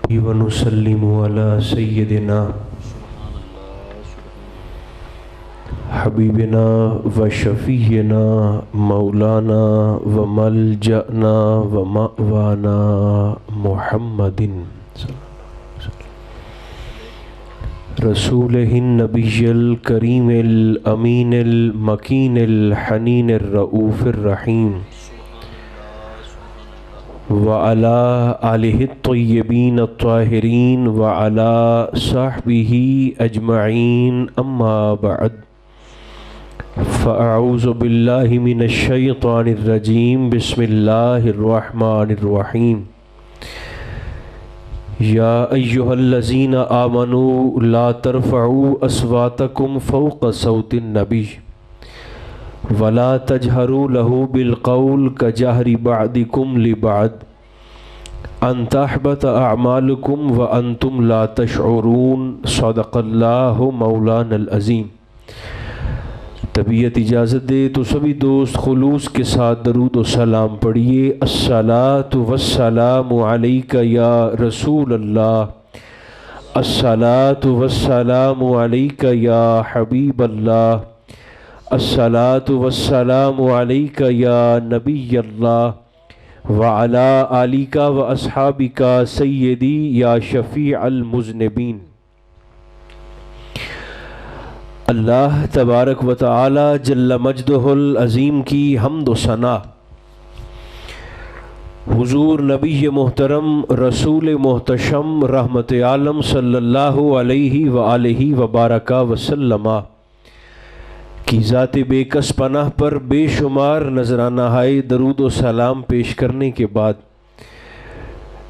ونسلم على سيدنا حبيبنا وشفيعنا مولانا وملجأنا ومأوانا محمد رسوله النبي الكريم الأمين المكين الحنين الرؤوف الرحيم وعلى آله الطيبين الطاهرين وعلى صحبه أجمعين أما بعد فأعوذ بالله من الشيطان الرجيم بسم الله الرحمن الرحيم يا أيها الذين آمنوا لا ترفعوا أصواتكم فوق صوت النبي ولا تجهروا له بالقول كجهر بعضكم لبعض أن تحبط أعمالكم وأنتم لا تشعرون صدق الله مولانا العظیم۔ طبیعت اجازت دے تو سبھی دوست خلوص کے ساتھ درود و سلام پڑھیے۔ الصلاۃ والسلام علیک یا رسول اللہ، الصلاۃ والسلام علیک یا حبیب اللہ، الصلاۃ والسلام علیک یا نبی اللہ وعلی آلک و اصحابک سیدی یا شفیع المذنبین۔ اللہ تبارک و تعالی جل مجدہ العظیم کی حمد و ثنا حضور نبی محترم رسول محتشم رحمت عالم صلی اللہ علیہ وآلہ وبارک وسلم کی ذات بے کس پناہ پر بے شمار نذرانہ ہائے درود و سلام پیش کرنے کے بعد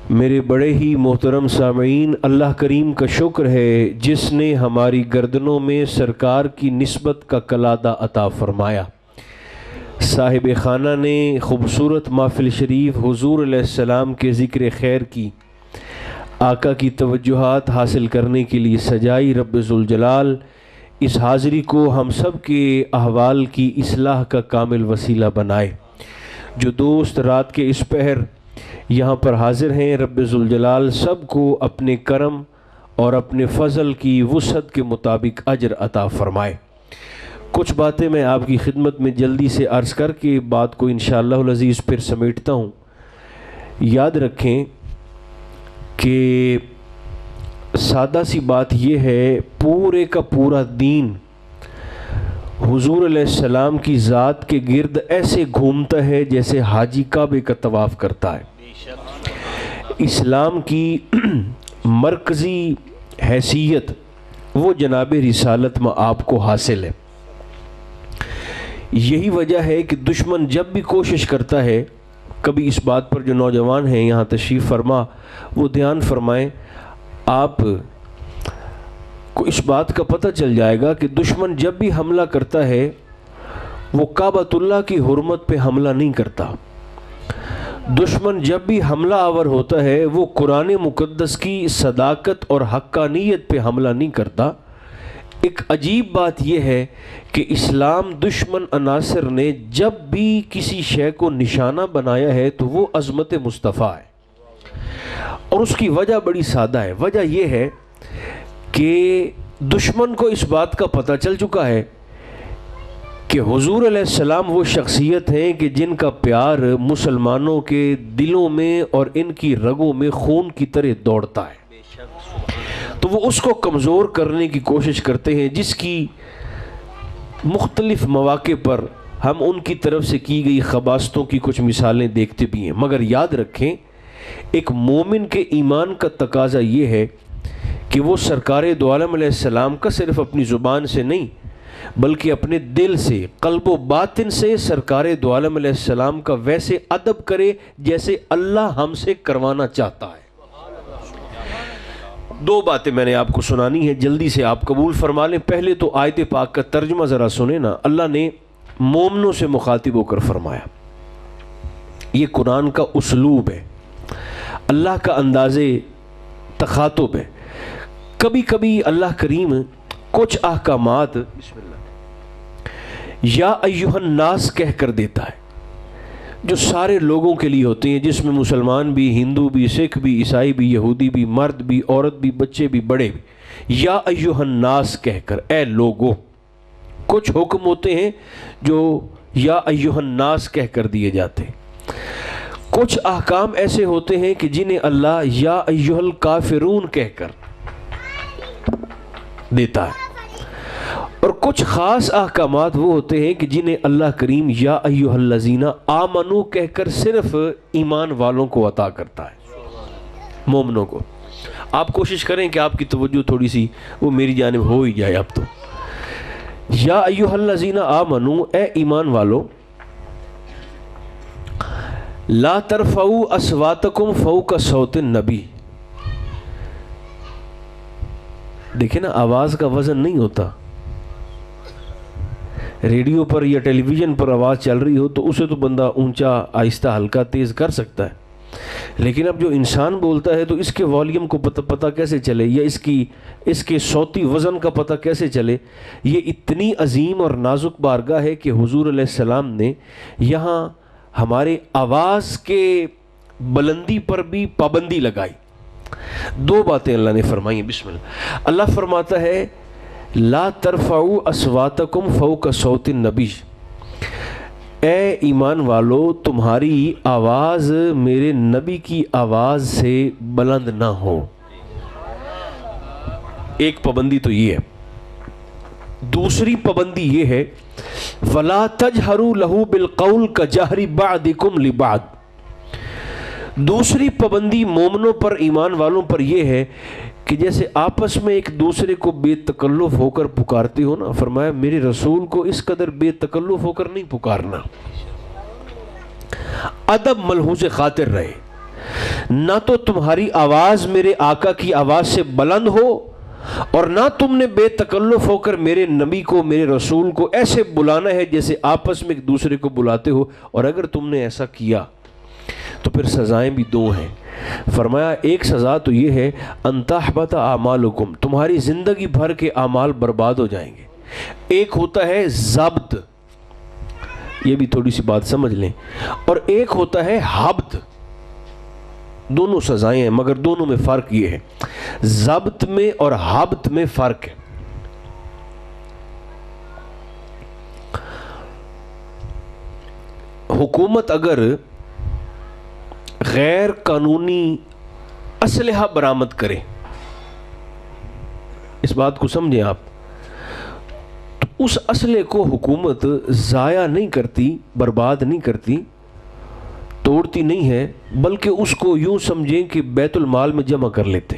میرے بڑے ہی محترم سامعین، اللہ کریم کا شکر ہے جس نے ہماری گردنوں میں سرکار کی نسبت کا کلادہ عطا فرمایا۔ صاحب خانہ نے خوبصورت محفل شریف حضور علیہ السلام کے ذکر خیر کی آقا کی توجہات حاصل کرنے کے لیے سجائی۔ رب ذوالجلال اس حاضری کو ہم سب کے احوال کی اصلاح کا کامل وسیلہ بنائے۔ جو دوست رات کے اس پہر یہاں پر حاضر ہیں، رب ذوالجلال سب کو اپنے کرم اور اپنے فضل کی وسعت کے مطابق اجر عطا فرمائے۔ کچھ باتیں میں آپ کی خدمت میں جلدی سے عرض کر کے بات کو انشاءاللہ العزیز پھر سمیٹتا ہوں۔ یاد رکھیں کہ سادہ سی بات یہ ہے، پورے کا پورا دین حضور علیہ السلام کی ذات کے گرد ایسے گھومتا ہے جیسے حاجی کعبے کا طواف کرتا ہے۔ اسلام کی مرکزی حیثیت وہ جناب رسالت میں آپ کو حاصل ہے۔ یہی وجہ ہے کہ دشمن جب بھی کوشش کرتا ہے، کبھی اس بات پر جو نوجوان ہیں یہاں تشریف فرما وہ دھیان فرمائیں، آپ کو اس بات کا پتہ چل جائے گا کہ دشمن جب بھی حملہ کرتا ہے وہ کعبۃ اللہ کی حرمت پہ حملہ نہیں کرتا۔ دشمن جب بھی حملہ آور ہوتا ہے وہ قرآن مقدس کی صداقت اور حقانیت پہ حملہ نہیں کرتا۔ ایک عجیب بات یہ ہے کہ اسلام دشمن عناصر نے جب بھی کسی شے کو نشانہ بنایا ہے تو وہ عظمت مصطفیٰ ہے، اور اس کی وجہ بڑی سادہ ہے۔ وجہ یہ ہے کہ دشمن کو اس بات کا پتہ چل چکا ہے کہ حضور علیہ السلام وہ شخصیت ہیں کہ جن کا پیار مسلمانوں کے دلوں میں اور ان کی رگوں میں خون کی طرح دوڑتا ہے، تو وہ اس کو کمزور کرنے کی کوشش کرتے ہیں، جس کی مختلف مواقع پر ہم ان کی طرف سے کی گئی خباستوں کی کچھ مثالیں دیکھتے بھی ہیں۔ مگر یاد رکھیں ایک مومن کے ایمان کا تقاضا یہ ہے کہ وہ سرکار دو عالم علیہ السلام کا صرف اپنی زبان سے نہیں بلکہ اپنے دل سے، قلب و باطن سے سرکار دو عالم علیہ السلام کا ویسے ادب کرے جیسے اللہ ہم سے کروانا چاہتا ہے۔ دو باتیں میں نے آپ کو سنانی ہے، جلدی سے آپ قبول فرما لیں۔ پہلے تو آیت پاک کا ترجمہ ذرا سنیں نا۔ اللہ نے مومنوں سے مخاطب ہو کر فرمایا، یہ قرآن کا اسلوب ہے، اللہ کا انداز تخاطب ہے۔ کبھی کبھی اللہ کریم کچھ احکامات یا ایھا الناس کہہ کر دیتا ہے، جو سارے لوگوں کے لیے ہوتے ہیں، جس میں مسلمان بھی، ہندو بھی، سکھ بھی، عیسائی بھی، یہودی بھی، مرد بھی، عورت بھی، بچے بھی، بڑے بھی، یا ایھا الناس کہہ کر، اے لوگوں. کچھ حکم ہوتے ہیں جو یا ایھا الناس کہہ کر دیے جاتے ہیں. کچھ احکام ایسے ہوتے ہیں کہ جنہیں اللہ یا ایھا الکافرون کہہ کر دیتا ہے، اور کچھ خاص احکامات وہ ہوتے ہیں کہ جنہیں اللہ کریم یا ایھا الذین آمنو کہہ کر صرف ایمان والوں کو عطا کرتا ہے، مومنوں کو. آپ کوشش کریں کہ آپ کی توجہ تھوڑی سی وہ میری جانب ہو ہی جائے. اب تو یا ایھا الذین آمنو، اے ایمان والو، لا ترفعوا اصواتکم فوق صوت النبی. دیکھیں نا، آواز کا وزن نہیں ہوتا. ریڈیو پر یا ٹیلی ویژن پر آواز چل رہی ہو تو اسے تو بندہ اونچا، آہستہ، ہلکا، تیز کر سکتا ہے، لیکن اب جو انسان بولتا ہے تو اس کے والیوم کو پتہ کیسے چلے، یا اس کے صوتی وزن کا پتہ کیسے چلے. یہ اتنی عظیم اور نازک بارگاہ ہے کہ حضور علیہ السلام نے یہاں ہمارے آواز کے بلندی پر بھی پابندی لگائی. دو باتیں اللہ نے فرمائی ہیں. بسم اللہ. اللہ فرماتا ہے لا ترفعوا اصواتکم فوق صوت النبی، اے ایمان والو تمہاری آواز میرے نبی کی آواز سے بلند نہ ہو. ایک پابندی تو یہ ہے. دوسری پابندی یہ ہے وَلَا تَجْهَرُوا لَهُ بِالْقَوْلِ كَجَهْرِ بَعْضِكُمْ لِبَعْضٍ. دوسری پابندی مومنوں پر، ایمان والوں پر یہ ہے کہ جیسے آپس میں ایک دوسرے کو بے تکلف ہو کر پکارتے ہو نا، فرمایا میرے رسول کو اس قدر بے تکلف ہو کر نہیں پکارنا. ادب ملحوظ خاطر رہے. نہ تو تمہاری آواز میرے آقا کی آواز سے بلند ہو، اور نہ تم نے بے تکلف ہو کر میرے نبی کو، میرے رسول کو ایسے بلانا ہے جیسے آپس میں ایک دوسرے کو بلاتے ہو. اور اگر تم نے ایسا کیا تو پھر سزائیں بھی دو ہیں. فرمایا ایک سزا تو یہ ہے ان تحبط اعمالکم، تمہاری زندگی بھر کے اعمال برباد ہو جائیں گے. ایک ہوتا ہے ضبط، یہ بھی تھوڑی سی بات سمجھ لیں، اور ایک ہوتا ہے حبط. دونوں سزائیں ہیں مگر دونوں میں فرق یہ ہے، ضبط میں اور حبط میں فرق ہے. حکومت اگر غیر قانونی اسلحہ برآمد کرے، اس بات کو سمجھیں آپ، تو اس اسلحے کو حکومت ضائع نہیں کرتی، برباد نہیں کرتی، توڑتی نہیں ہے، بلکہ اس کو یوں سمجھیں کہ بیت المال میں جمع کر لیتے.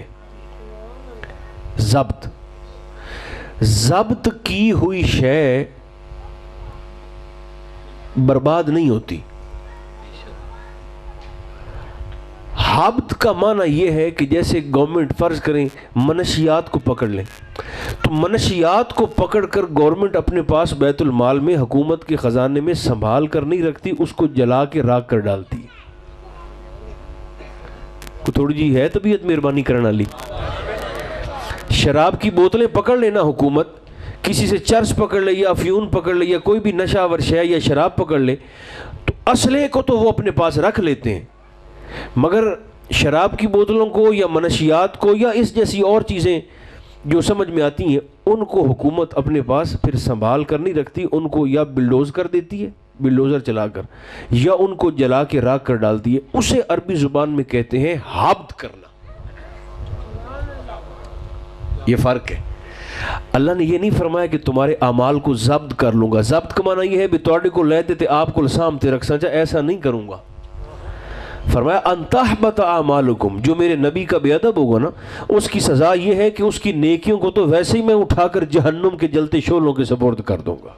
ضبط کی ہوئی شے برباد نہیں ہوتی. حبط کا معنی یہ ہے کہ جیسے گورنمنٹ فرض کریں منشیات کو پکڑ لیں، تو منشیات کو پکڑ کر گورنمنٹ اپنے پاس بیت المال میں، حکومت کے خزانے میں سنبھال کر نہیں رکھتی، اس کو جلا کے راکھ کر ڈالتی. کو تھوڑی جی ہے طبیعت مہربانی کرنا لی. شراب کی بوتلیں پکڑ لینا حکومت، کسی سے چرس پکڑ لے یا افیون پکڑ لے یا کوئی بھی نشہ آور شے یا شراب پکڑ لے، تو اسلحے کو تو وہ اپنے پاس رکھ لیتے ہیں، مگر شراب کی بوتلوں کو یا منشیات کو یا اس جیسی اور چیزیں جو سمجھ میں آتی ہیں، ان کو حکومت اپنے پاس پھر سنبھال کر نہیں رکھتی. ان کو یا بلڈوز کر دیتی ہے، بلڈوزر چلا کر، یا ان کو جلا کے راکھ کر ڈالتی ہے. اسے عربی زبان میں کہتے ہیں حبط کرنا. یہ فرق ہے. اللہ نے یہ نہیں فرمایا کہ تمہارے اعمال کو ضبط کر لوں گا. ضبط کا معنی یہ ہے بھی توڑے کو لے دیتے آپ کو سامتے رکھ سکتا، ایسا نہیں کروں گا. فرمایا ان تحبط اعمالکم، جو میرے نبی کا بے ادب ہوگا نا، اس کی سزا یہ ہے کہ اس کی نیکیوں کو تو ویسے ہی میں اٹھا کر جہنم کے جلتے شعلوں کے سپرد کر دوں گا،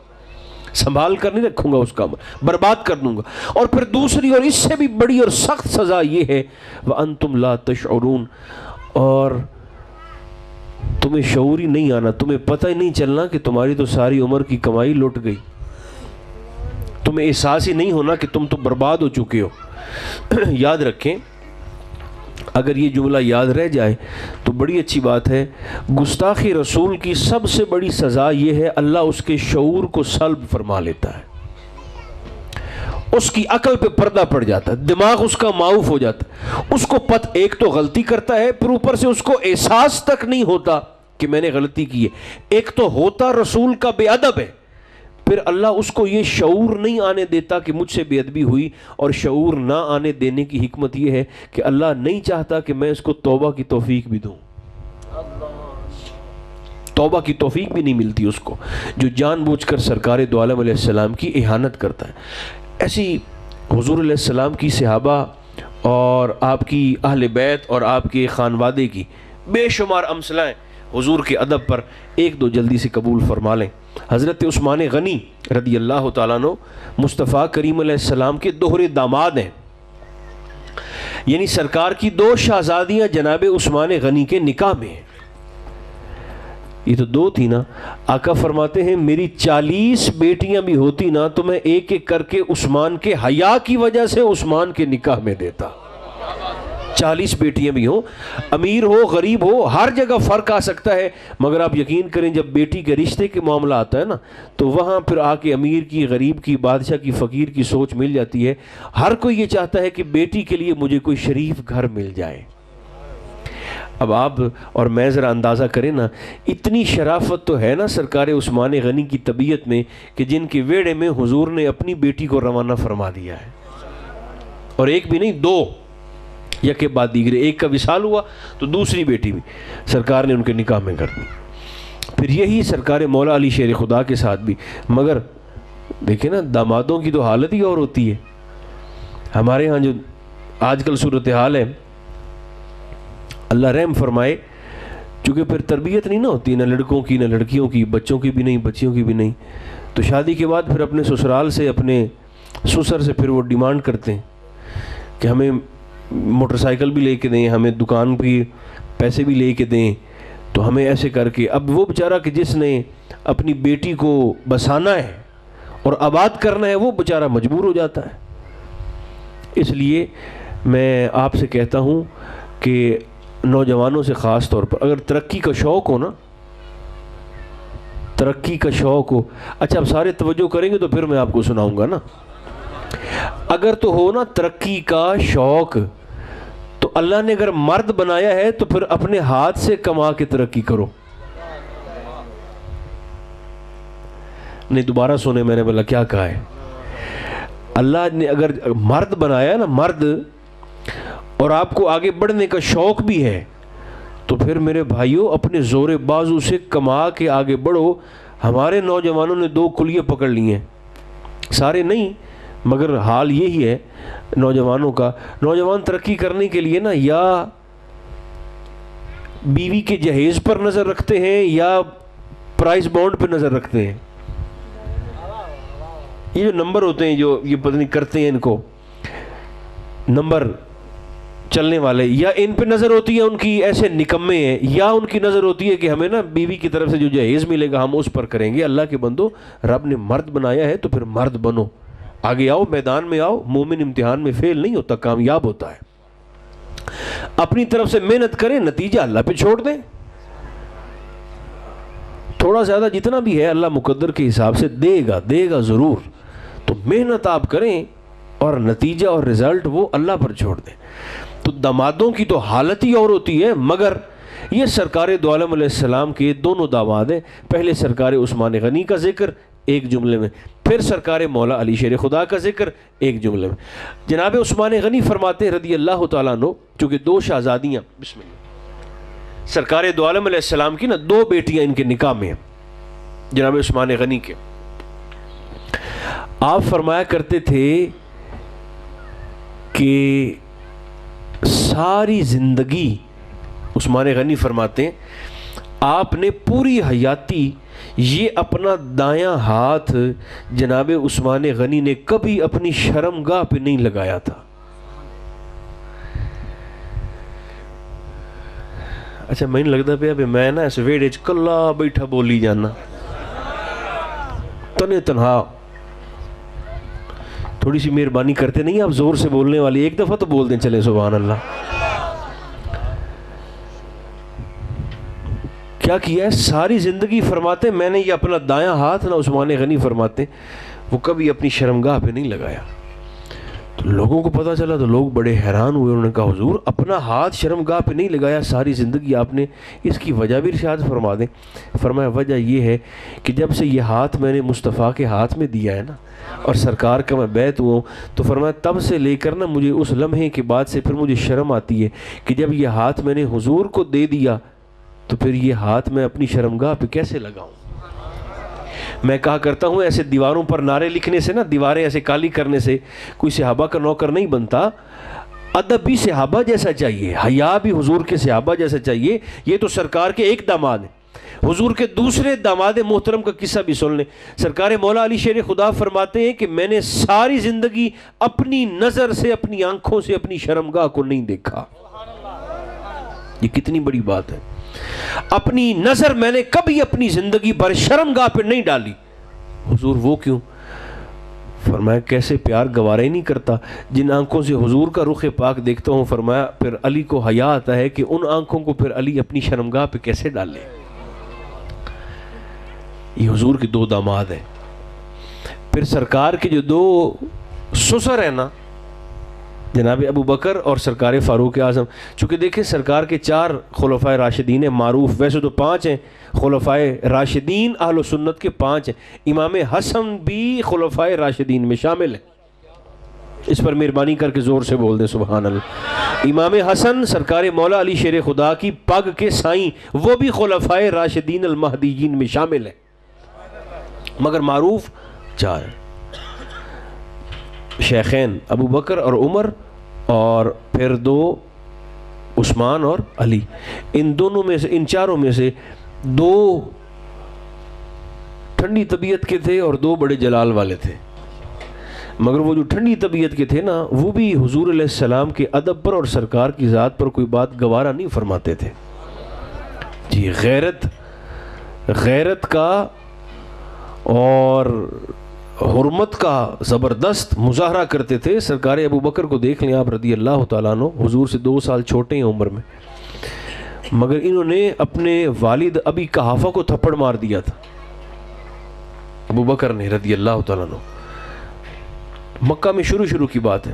سنبھال کر نہیں رکھوں گا، اس کا برباد کر دوں گا. اور پھر دوسری اور اس سے بھی بڑی اور سخت سزا یہ ہے وانتم لا تشعرون، اور تمہیں شعور ہی نہیں آنا، تمہیں پتہ ہی نہیں چلنا کہ تمہاری تو ساری عمر کی کمائی لٹ گئی، تمہیں احساس ہی نہیں ہونا کہ تم تو برباد ہو چکے ہو. یاد رکھیں، اگر یہ جملہ یاد رہ جائے تو بڑی اچھی بات ہے. گستاخی رسول کی سب سے بڑی سزا یہ ہے اللہ اس کے شعور کو سلب فرما لیتا ہے، اس کی عقل پہ پردہ پڑ جاتا ہے، دماغ اس کا معاف ہو جاتا ہے، اس کو ایک تو غلطی کرتا ہے، پھر اوپر سے اس کو احساس تک نہیں ہوتا کہ میں نے غلطی کی ہے، ایک تو ہوتا رسول کا بے ادب ہے، پھر اللہ اس کو یہ شعور نہیں آنے دیتا کہ مجھ سے بے ادبی ہوئی، اور شعور نہ آنے دینے کی حکمت یہ ہے کہ اللہ نہیں چاہتا کہ میں اس کو توبہ کی توفیق بھی دوں، توبہ کی توفیق بھی نہیں ملتی اس کو جو جان بوجھ کر سرکار دو عالم علیہ السلام کی اہانت کرتا ہے۔ ایسی حضور علیہ السلام کی صحابہ اور آپ کی اہل بیت اور آپ کے خانوادے کی بے شمار امثلیں حضور کے ادب پر، ایک دو جلدی سے قبول فرما لیں۔ حضرت عثمان غنی رضی اللہ تعالیٰ عنہ مصطفیٰ کریم علیہ السلام کے دوہرے داماد ہیں، یعنی سرکار کی دو شہزادیاں جناب عثمان غنی کے نکاح میں ہیں، یہ تو دو تھی نا۔ آقا فرماتے ہیں میری 40 بیٹیاں بھی ہوتی نا تو میں ایک ایک کر کے عثمان کے حیا کی وجہ سے عثمان کے نکاح میں دیتا، 40 بیٹیاں بھی ہوں، امیر ہو غریب ہو ہر جگہ فرق آ سکتا ہے، مگر آپ یقین کریں جب بیٹی کے رشتے کے معاملہ آتا ہے نا تو وہاں پھر آ کے امیر کی، غریب کی، بادشاہ کی، فقیر کی سوچ مل جاتی ہے۔ ہر کوئی یہ چاہتا ہے کہ بیٹی کے لیے مجھے کوئی شریف گھر مل جائے۔ اب آپ اور میں ذرا اندازہ کریں نا، اتنی شرافت تو ہے نا سرکار عثمان غنی کی طبیعت میں کہ جن کے ویڑے میں حضور نے اپنی بیٹی کو روانہ فرما دیا ہے، اور ایک بھی نہیں، دو، یکے بعد دیگرے، ایک کا وصال ہوا تو دوسری بیٹی بھی سرکار نے ان کے نکاح میں کر دی۔ پھر یہی سرکار مولا علی شیر خدا کے ساتھ بھی، مگر دیکھیں نا دامادوں کی تو حالت ہی اور ہوتی ہے۔ ہمارے ہاں جو آج کل صورتحال ہے، اللہ رحم فرمائے، چونکہ پھر تربیت نہیں نہ ہوتی، نہ لڑکوں کی نہ لڑکیوں کی، بچوں کی بھی نہیں بچیوں کی بھی نہیں، تو شادی کے بعد پھر اپنے سسرال سے، اپنے سسر سے پھر وہ ڈیمانڈ کرتے ہیں کہ ہمیں موٹر سائیکل بھی لے کے دیں، ہمیں دکان بھی پیسے بھی لے کے دیں، تو ہمیں ایسے کر کے اب وہ بیچارہ کہ جس نے اپنی بیٹی کو بسانا ہے اور آباد کرنا ہے وہ بیچارہ مجبور ہو جاتا ہے۔ اس لیے میں آپ سے کہتا ہوں کہ نوجوانوں سے خاص طور پر اگر ترقی کا شوق ہو نا، ترقی کا شوق ہو، اچھا اب سارے توجہ کریں گے تو پھر میں آپ کو سناؤں گا نا، اگر تو ہو نا ترقی کا شوق تو اللہ نے اگر مرد بنایا ہے تو پھر اپنے ہاتھ سے کما کے ترقی کرو۔ نہیں دوبارہ سنے میں نے بولا کیا کہا ہے، اللہ نے اگر مرد بنایا نا، مرد، اور آپ کو آگے بڑھنے کا شوق بھی ہے تو پھر میرے بھائیوں اپنے زور بازو سے کما کے آگے بڑھو۔ ہمارے نوجوانوں نے 2 کلیے پکڑ لی ہیں، سارے نہیں مگر حال یہی ہے نوجوانوں کا۔ نوجوان ترقی کرنے کے لیے نا یا بیوی کے جہیز پر نظر رکھتے ہیں یا پرائز بانڈ پہ نظر رکھتے ہیں، یہ جو نمبر ہوتے ہیں جو یہ پتہ نہیں کرتے ہیں ان کو نمبر چلنے والے، یا ان پہ نظر ہوتی ہے ان کی ایسے نکمے ہیں، یا ان کی نظر ہوتی ہے کہ ہمیں نا بیوی کی طرف سے جو جہیز ملے گا ہم اس پر کریں گے۔ اللہ کے بندو رب نے مرد بنایا ہے تو پھر مرد بنو، آگے آؤ، میدان میں آؤ۔ مومن امتحان میں فیل نہیں ہوتا، کامیاب ہوتا ہے۔ اپنی طرف سے محنت کریں، نتیجہ اللہ پہ چھوڑ دیں، تھوڑا زیادہ جتنا بھی ہے اللہ مقدر کے حساب سے دے گا ضرور، تو محنت آپ کریں اور نتیجہ اور رزلٹ وہ اللہ پر چھوڑ دیں۔ تو دامادوں کی تو حالت ہی اور ہوتی ہے، مگر یہ سرکار دو عالم علیہ السلام کے دونوں داماد ہیں، پہلے سرکار عثمان غنی کا ذکر ایک جملے میں، پھر سرکار مولا علی شیر خدا کا ذکر ایک جملے میں۔ جناب عثمان غنی فرماتے ہیں رضی اللہ تعالیٰ عنہ، چونکہ 2 شہزادیاں بسم اللہ سرکار دو عالم علیہ السلام کی نا 2 بیٹیاں ان کے نکاح میں ہیں جناب عثمان غنی کے، آپ فرمایا کرتے تھے کہ ساری زندگی، عثمان غنی فرماتے ہیں آپ نے پوری حیاتی یہ اپنا دایاں ہاتھ جناب عثمان غنی نے کبھی اپنی شرمگاہ پہ نہیں لگایا تھا۔ اچھا میں نہیں لگتا پہ میں نا ایسے ویڑے کلا بیٹھا بولی جانا تنے تنہا، تھوڑی سی مہربانی کرتے نہیں آپ زور سے بولنے والی، ایک دفعہ تو بول دیں چلے سبحان اللہ۔ کیا کیا ہے ساری زندگی فرماتے میں نے یہ اپنا دایاں ہاتھ نا عثمان غنی فرماتے وہ کبھی اپنی شرمگاہ پہ نہیں لگایا۔ تو لوگوں کو پتہ چلا تو لوگ بڑے حیران ہوئے. انہوں نے کہا حضور اپنا ہاتھ شرمگاہ پہ نہیں لگایا ساری زندگی آپ نے, اس کی وجہ بھی ارشاد فرما دیں. فرمایا وجہ یہ ہے کہ جب سے یہ ہاتھ میں نے مصطفیٰ کے ہاتھ میں دیا ہے نا اور سرکار کا میں بیعت ہوا ہوں, تو فرمایا تب سے لے کر نا مجھے اس لمحے کے بعد سے پھر مجھے شرم آتی ہے کہ جب یہ ہاتھ میں نے حضور کو دے دیا تو پھر یہ ہاتھ میں اپنی شرمگاہ پہ کیسے لگاؤں. میں کہا کرتا ہوں ایسے دیواروں پر نعرے لکھنے سے نا, دیواریں ایسے کالی کرنے سے کوئی صحابہ کا نوکر نہیں بنتا. ادب بھی صحابہ جیسا چاہیے, حیا بھی حضور کے صحابہ جیسا چاہیے. یہ تو سرکار کے ایک داماد ہیں, حضور کے دوسرے داماد محترم کا قصہ بھی سن لیں. سرکار مولا علی شیر خدا فرماتے ہیں کہ میں نے ساری زندگی اپنی نظر سے, اپنی آنکھوں سے اپنی شرمگاہ کو نہیں دیکھا. یہ کتنی بڑی بات ہے. اپنی نظر میں نے کبھی اپنی زندگی بھر شرمگاہ پہ نہیں ڈالی. حضور وہ کیوں؟ فرمایا کیسے پیار گوارا ہی نہیں کرتا جن آنکھوں سے حضور کا رخ پاک دیکھتا ہوں. فرمایا پھر علی کو حیا آتا ہے کہ ان آنکھوں کو پھر علی اپنی شرمگاہ پہ کیسے ڈال لے. یہ حضور کے دو داماد ہیں. پھر سرکار کے جو دو سسر ہیں نا, جناب ابو بکر اور سرکار فاروق اعظم, چونکہ دیکھیں سرکار کے 4 خلفائے راشدین ہیں معروف, ویسے تو 5 ہیں خلفائے راشدین اہل سنت کے 5 ہیں. امام حسن بھی خلفائے راشدین میں شامل ہیں. اس پر مہربانی کر کے زور سے بول دیں سبحان اللہ. امام حسن سرکار مولا علی شیر خدا کی پگ کے سائیں, وہ بھی خلفائے راشدین المہدیین میں شامل ہیں, مگر معروف 4 ہیں. شیخین ابو بکر اور عمر, اور پھر 2 عثمان اور علی. ان دونوں میں سے, ان 4 میں سے 2 ٹھنڈی طبیعت کے تھے اور 2 بڑے جلال والے تھے. مگر وہ جو ٹھنڈی طبیعت کے تھے نا, وہ بھی حضور علیہ السلام کے ادب پر اور سرکار کی ذات پر کوئی بات گوارا نہیں فرماتے تھے. جی غیرت کا اور حرمت کا زبردست مظاہرہ کرتے تھے. سرکار ابو بکر کو دیکھ لیں آپ رضی اللہ تعالیٰ عنہ, حضور سے 2 سال چھوٹے ہیں عمر میں, مگر انہوں نے اپنے والد ابی قحافہ کو تھپڑ مار دیا تھا. ابو بکر نے رضی اللہ تعالیٰ عنہ, مکہ میں شروع کی بات ہے.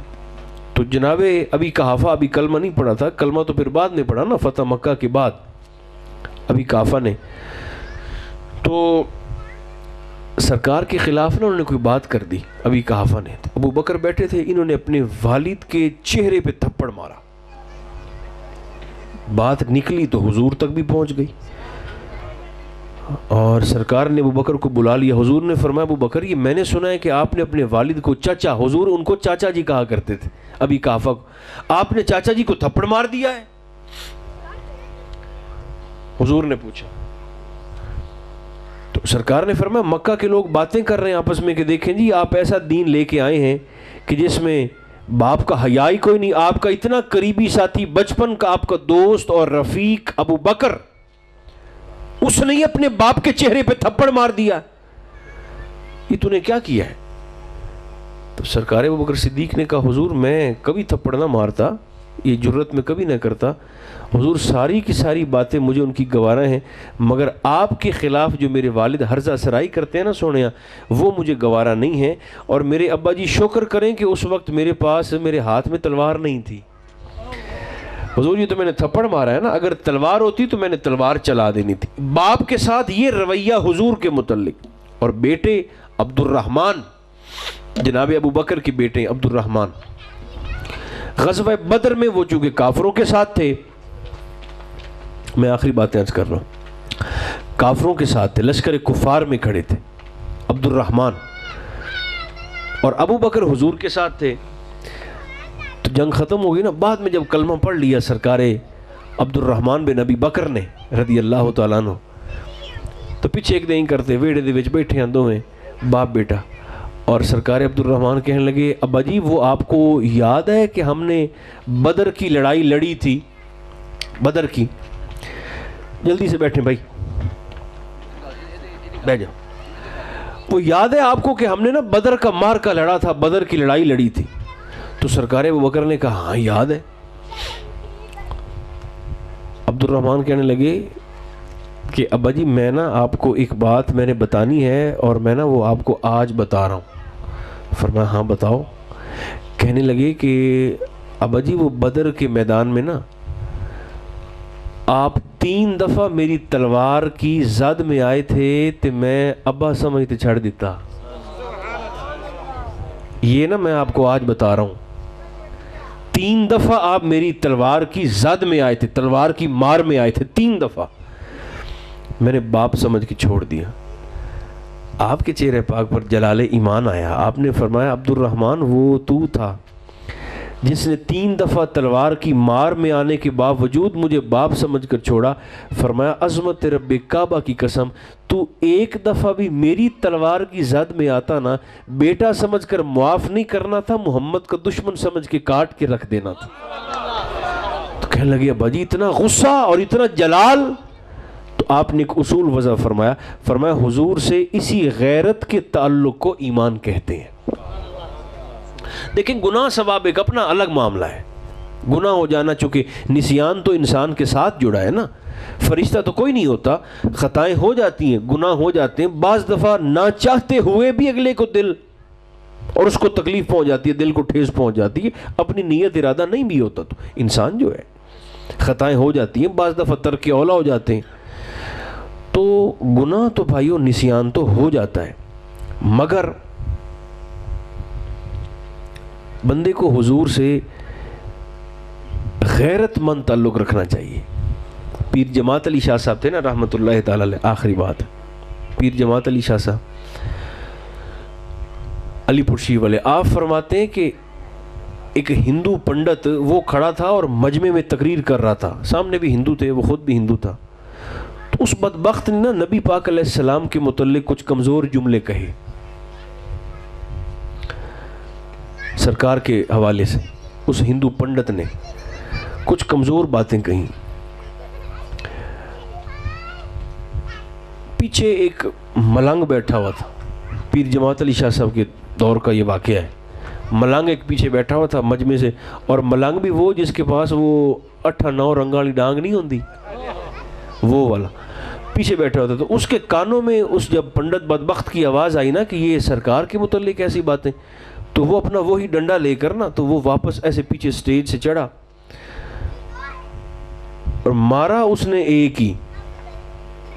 تو جناب ابی قحافہ ابھی کلمہ نہیں پڑھا تھا, کلمہ تو پھر بعد میں پڑھا نا فتح مکہ کے بعد ابی قحافہ نے. تو سرکار کے خلاف نا انہوں نے کوئی بات کر دی ابی قحافہ نے. ابو بکر بیٹھے تھے, انہوں نے اپنے والد کے چہرے پہ تھپڑ مارا. بات نکلی تو حضور تک بھی پہنچ گئی, اور سرکار نے ابو بکر کو بلا لیا. حضور نے فرمایا ابو بکر یہ میں نے سنا ہے کہ آپ نے اپنے والد کو چچا, حضور ان کو چاچا جی کہا کرتے تھے ابی قحافہ کو, آپ نے چاچا جی کو تھپڑ مار دیا ہے. حضور نے پوچھا تو سرکار نے فرمایا مکہ کے لوگ باتیں کر رہے ہیں آپس میں کہ دیکھیں جی آپ ایسا دین لے کے آئے ہیں کہ جس میں باپ کا حیا ہی کوئی نہیں. آپ کا اتنا قریبی ساتھی, بچپن کا آپ کا دوست اور رفیق ابو بکر, اس نے اپنے باپ کے چہرے پہ تھپڑ مار دیا, یہ تو نے کیا کیا ہے؟ تو سرکار ابو بکر صدیق نے کہا حضور میں کبھی تھپڑ نہ مارتا, یہ جرت میں کبھی نہ کرتا. حضور ساری کی ساری باتیں مجھے ان کی گوارا ہیں, مگر آپ کے خلاف جو میرے والد حرزہ سرائی کرتے ہیں نا سونیا, وہ مجھے گوارا نہیں ہے. اور میرے ابا جی شکر کریں کہ اس وقت میرے پاس میرے ہاتھ میں تلوار نہیں تھی. حضور یہ تو میں نے تھپڑ مارا ہے نا, اگر تلوار ہوتی تو میں نے تلوار چلا دینی تھی. باپ کے ساتھ یہ رویہ حضور کے متعلق. اور بیٹے عبد الرحمن, جناب ابو بکر کے بیٹے عبد الرحمن, غزوہ بدر میں وہ چونکہ کافروں کے ساتھ تھے, میں آخری باتیں عرض کر رہا ہوں, کافروں کے ساتھ تھے, لشکر کفار میں کھڑے تھے عبد الرحمن, اور ابو بکر حضور کے ساتھ تھے. تو جنگ ختم ہو گئی نا, بعد میں جب کلمہ پڑھ لیا سرکار عبد الرحمن بن ابی بکر نے رضی اللہ تعالیٰ عنہ, تو پیچھے ایک دیں کرتے ویڑے دے وچ بیٹھے ہیں دوویں باپ بیٹا, اور سرکار عبد الرحمن کہنے لگے ابا جی وہ آپ کو یاد ہے کہ ہم نے بدر کی لڑائی لڑی تھی, بدر کی, جلدی سے بیٹھیں بھائی بیٹھ جاؤ, وہ یاد ہے آپ کو کہ ہم نے نا بدر کا مارکا لڑا تھا, بدر کی لڑائی لڑی تھی؟ تو سرکار ابو بکر نے کہا ہاں یاد ہے. عبد الرحمن کہنے لگے کہ ابا جی میں نا آپ کو ایک بات میں نے بتانی ہے, اور میں نا وہ آپ کو آج بتا رہا ہوں. فرمایا ہاں بتاؤ. کہنے لگے کہ ابا جی وہ بدر کے میدان میں نا آپ 3 دفعہ میری تلوار کی زد میں آئے تھے تو میں ابا سمجھتے چھڑ دیتا. یہ نا میں آپ کو آج بتا رہا ہوں 3 دفعہ آپ میری تلوار کی زد میں آئے تھے, تلوار کی مار میں آئے تھے 3 دفعہ, میں نے باپ سمجھ کے چھوڑ دیا. آپ کے چہرے پاک پر جلال ایمان آیا. آپ نے فرمایا عبد الرحمن وہ تو تھا جس نے 3 دفعہ تلوار کی مار میں آنے کے باوجود مجھے باپ سمجھ کر چھوڑا. فرمایا عظمت رب کعبہ کی قسم تو 1 دفعہ بھی میری تلوار کی زد میں آتا نا, بیٹا سمجھ کر معاف نہیں کرنا تھا, محمد کا دشمن سمجھ کے کاٹ کے رکھ دینا تھا. تو کہنے لگے ابا جی اتنا غصہ اور اتنا جلال. تو آپ نے ایک اصول وضع فرمایا, فرمایا حضور سے اسی غیرت کے تعلق کو ایمان کہتے ہیں. دیکھیں گناہ ثواب ایک اپنا الگ معاملہ ہے. گناہ ہو جانا, چونکہ نسیان تو انسان کے ساتھ جڑا ہے نا, فرشتہ تو کوئی نہیں ہوتا, خطائیں ہو جاتی ہیں, گناہ ہو جاتے ہیں, بعض دفعہ نہ چاہتے ہوئے بھی اگلے کو دل اور اس کو تکلیف پہنچ جاتی ہے, دل کو ٹھیس پہنچ جاتی ہے, اپنی نیت ارادہ نہیں بھی ہوتا تو انسان جو ہے خطائیں ہو جاتی ہیں, بعض دفعہ ترک اولا ہو جاتے ہیں. تو گناہ تو بھائیو نسیان تو ہو جاتا ہے, مگر بندے کو حضور سے غیرت مند تعلق رکھنا چاہیے. پیر جماعت علی شاہ صاحب تھے نا رحمۃ اللہ تعالی علیہ, آخری بات, پیر جماعت علی شاہ صاحب علی پور شیو والے, آپ فرماتے ہیں کہ ایک ہندو پنڈت وہ کھڑا تھا اور مجمع میں تقریر کر رہا تھا, سامنے بھی ہندو تھے, وہ خود بھی ہندو تھا. تو اس بدبخت نے نا نبی پاک علیہ السلام کے متعلق کچھ کمزور جملے کہے سرکار کے حوالے سے. اس ہندو پنڈت نے کچھ کمزور باتیں کہیں. پیچھے ایک ملنگ بیٹھا ہوا تھا, پیر جماعت علی شاہ صاحب کے دور کا یہ واقعہ ہے. ملنگ ایک پیچھے بیٹھا ہوا تھا مجمع سے, اور ملنگ بھی وہ جس کے پاس وہ 8-9 رنگاں والی ڈانگ نہیں ہوندی, وہ والا پیچھے بیٹھا ہوتا. تو اس کے کانوں میں اس جب پنڈت بدبخت کی آواز آئی نا کہ یہ سرکار کے متعلق ایسی باتیں, تو وہ اپنا وہی ڈنڈا لے کر نا تو وہ واپس ایسے پیچھے سٹیج سے چڑھا اور مارا اس نے ایک ہی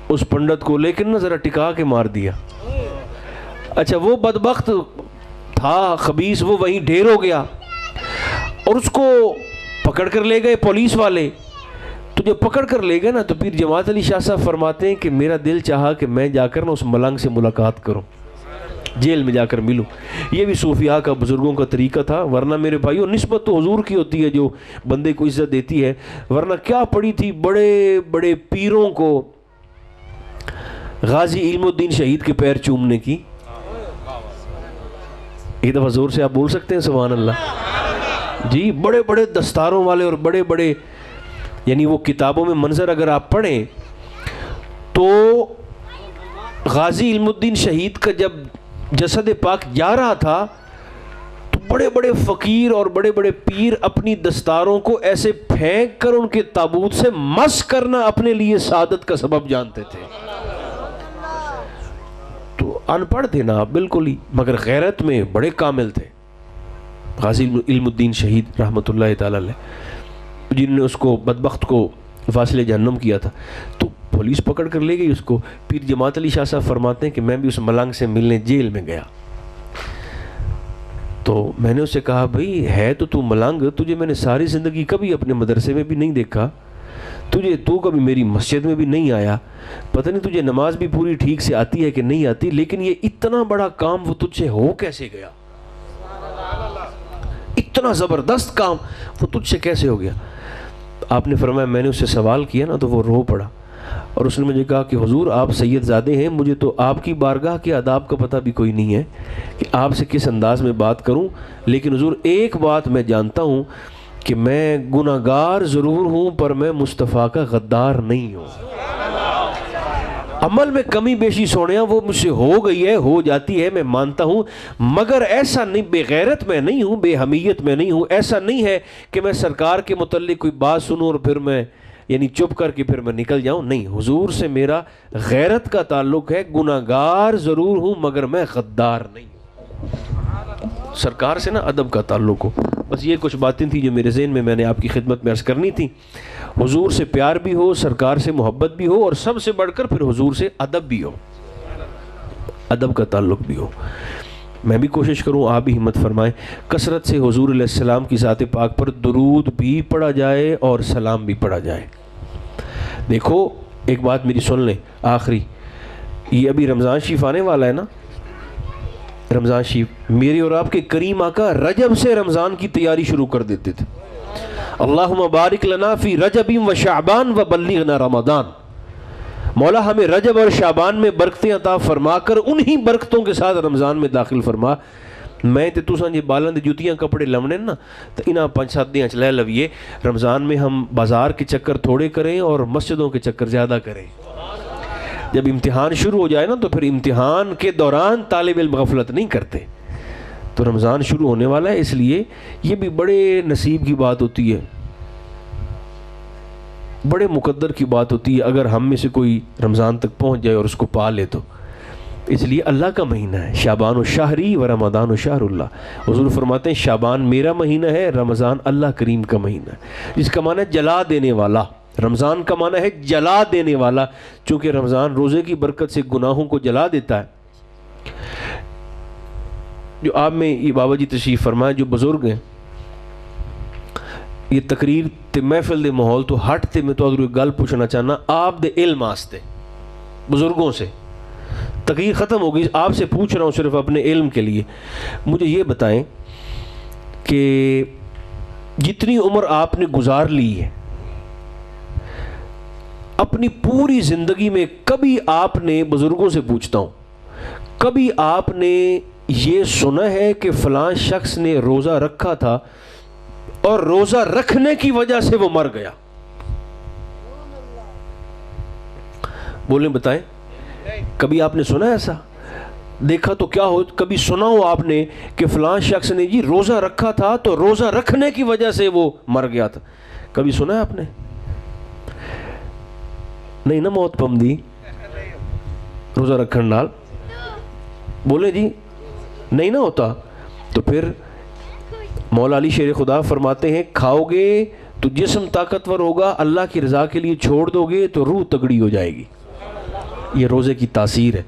اس پنڈت کو, لیکن نا ذرا ٹکا کے مار دیا. اچھا وہ بدبخت تھا خبیث, وہ وہیں ڈھیر ہو گیا اور اس کو پکڑ کر لے گئے پولیس والے. تو جب پکڑ کر لے گئے نا تو پیر جماعت علی شاہ صاحب فرماتے ہیں کہ میرا دل چاہا کہ میں جا کر نا اس ملنگ سے ملاقات کروں, جیل میں جا کر ملوں. یہ بھی صوفیاء کا, بزرگوں کا طریقہ تھا, ورنہ میرے بھائیو نسبت تو حضور کی ہوتی ہے جو بندے کو عزت دیتی ہے. ورنہ کیا پڑی تھی بڑے بڑے پیروں کو غازی علم الدین شہید کے پیر چومنے کی. ایک دفعہ زور سے آپ بول سکتے ہیں سبحان اللہ جی. بڑے بڑے دستاروں والے اور بڑے بڑے, یعنی وہ کتابوں میں منظر اگر آپ پڑھیں تو غازی علم الدین شہید کا جب جسد پاک جا رہا تھا تو بڑے بڑے فقیر اور بڑے بڑے پیر اپنی دستاروں کو ایسے پھینک کر ان کے تابوت سے مس کرنا اپنے لیے سعادت کا سبب جانتے تھے. تو ان پڑھ تھے نا آپ بالکل ہی, مگر غیرت میں بڑے کامل تھے. غازی علم الدین شہید رحمۃ اللہ تعالی علیہ جن نے اس کو بدبخت کو فاصلے جہنم کیا تھا, تو پولیس پکڑ کر لے گئی اس کو. پیر جماعت علی شاہ صاحب فرماتے ہیں کہ میں بھی اس ملنگ سے ملنے جیل میں گیا, تو میں نے اس سے کہا بھئی ہے تو ملنگ, تجھے میں نے ساری زندگی کبھی اپنے مدرسے میں بھی نہیں دیکھا, تو کبھی میری مسجد میں بھی نہیں آیا, پتہ نہیں تجھے نماز بھی پوری ٹھیک سے آتی ہے کہ نہیں آتی, لیکن یہ اتنا بڑا کام وہ تجھ سے ہو کیسے گیا, اتنا زبردست کام وہ تجھ سے کیسے ہو گیا. آپ نے فرمایا میں نے اس سے سوال کیا نا تو وہ رو پڑا, اور اس نے مجھے کہا کہ حضور آپ سید زادے ہیں, مجھے تو آپ کی بارگاہ کے آداب کا پتہ بھی کوئی نہیں ہے کہ آپ سے کس انداز میں بات کروں, لیکن حضور ایک بات میں جانتا ہوں کہ میں گناہگار ضرور ہوں پر میں مصطفیٰ کا غدار نہیں ہوں. عمل میں کمی بیشی سوڑیاں وہ مجھ سے ہو گئی ہے, ہو جاتی ہے, میں مانتا ہوں, مگر ایسا نہیں, بے غیرت میں نہیں ہوں, بے حمیت میں نہیں ہوں. ایسا نہیں ہے کہ میں سرکار کے متعلق کوئی بات سنوں اور پھر میں یعنی چپ کر کے پھر میں نکل جاؤں, نہیں. حضور سے میرا غیرت کا تعلق ہے, گناہگار ضرور ہوں مگر میں غدار نہیں ہوں. سرکار سے نا ادب کا تعلق ہو. بس یہ کچھ باتیں تھیں جو میرے ذہن میں نے آپ کی خدمت میں عرض کرنی تھی. حضور سے پیار بھی ہو, سرکار سے محبت بھی ہو, اور سب سے بڑھ کر پھر حضور سے ادب بھی ہو, ادب کا تعلق بھی ہو. میں بھی کوشش کروں, آپ بھی ہمت فرمائیں, کثرت سے حضور علیہ السلام کی ذات پاک پر درود بھی پڑھا جائے اور سلام بھی پڑھا جائے. دیکھو ایک بات میری سن لیں آخری, یہ ابھی رمضان شریف آنے والا ہے نا, رمضان شریف میری اور آپ کے کریم آقا رجب سے رمضان کی تیاری شروع کر دیتے تھے. اللہم بارک لنا فی رجب و شعبان و بلغنا رمضان. مولا ہمیں رجب اور شعبان میں برکتیں عطا فرما کر انہی برکتوں کے ساتھ رمضان میں داخل فرما. میں تے تساں جی بالند جوتیاں کپڑے لونے نا تو انہاں 5-7 دیاں چلے لویے. رمضان میں ہم بازار کے چکر تھوڑے کریں اور مسجدوں کے چکر زیادہ کریں. جب امتحان شروع ہو جائے نا تو پھر امتحان کے دوران طالب علم غفلت نہیں کرتے. تو رمضان شروع ہونے والا ہے, اس لیے یہ بھی بڑے نصیب کی بات ہوتی ہے, بڑے مقدر کی بات ہوتی ہے اگر ہم میں سے کوئی رمضان تک پہنچ جائے اور اس کو پا لے تو. اس لیے اللہ کا مہینہ ہے, شعبان و شہری و رمضان و شہر اللہ. حضور فرماتے ہیں شعبان میرا مہینہ ہے, رمضان اللہ کریم کا مہینہ ہے, جس کا معنی ہے جلا دینے والا. رمضان کا معنی ہے جلا دینے والا, چونکہ رمضان روزے کی برکت سے گناہوں کو جلا دیتا ہے. جو آپ میں یہ بابا جی تشریف فرمائے جو بزرگ ہیں, یہ تقریر تے محفل دے ماحول تو ہٹ تے میں تو اگر ایک گل پوچھنا چاہنا آپ دے علم آستے بزرگوں سے. تقریر ختم ہو گئی, آپ سے پوچھ رہا ہوں صرف اپنے علم کے لیے. مجھے یہ بتائیں کہ جتنی عمر آپ نے گزار لی ہے اپنی پوری زندگی میں, کبھی آپ نے, بزرگوں سے پوچھتا ہوں, کبھی آپ نے یہ سنا ہے کہ فلاں شخص نے روزہ رکھا تھا اور روزہ رکھنے کی وجہ سے وہ مر گیا؟ بولیں بتائیں, کبھی آپ نے سنا ہے ایسا؟ دیکھا تو کیا ہو, کبھی سنا ہو آپ نے کہ فلاں شخص نے جی روزہ رکھا تھا تو روزہ رکھنے کی وجہ سے وہ مر گیا تھا؟ کبھی سنا ہے آپ نے؟ نہیں نا, موت پمدی روزہ رکھن نال, بولے جی نہیں نہ ہوتا. تو پھر مولا علی شیر خدا فرماتے ہیں کھاؤ گے تو جسم طاقتور ہوگا, اللہ کی رضا کے لیے چھوڑ دو گے تو روح تگڑی ہو جائے گی. یہ روزے کی تاثیر ہے.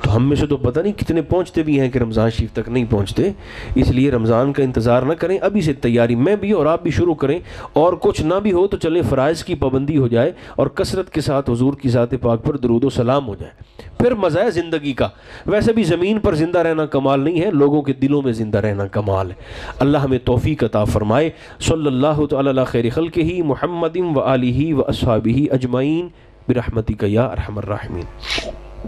تو ہم میں سے تو پتہ نہیں کتنے پہنچتے بھی ہیں کہ رمضان شریف تک نہیں پہنچتے. اس لیے رمضان کا انتظار نہ کریں, ابھی سے تیاری میں بھی اور آپ بھی شروع کریں. اور کچھ نہ بھی ہو تو چلیں فرائض کی پابندی ہو جائے اور کثرت کے ساتھ حضور کی ذات پاک پر درود و سلام ہو جائے. پھر مزہ ہے زندگی کا. ویسے بھی زمین پر زندہ رہنا کمال نہیں ہے, لوگوں کے دلوں میں زندہ رہنا کمال ہے. اللہ ہمیں توفیق عطا فرمائے. صلی اللہ تعالی علی خیر خلقہ محمد و آلہ و اصحابہ اجمعین برحمتک یا ارحم الراحمین.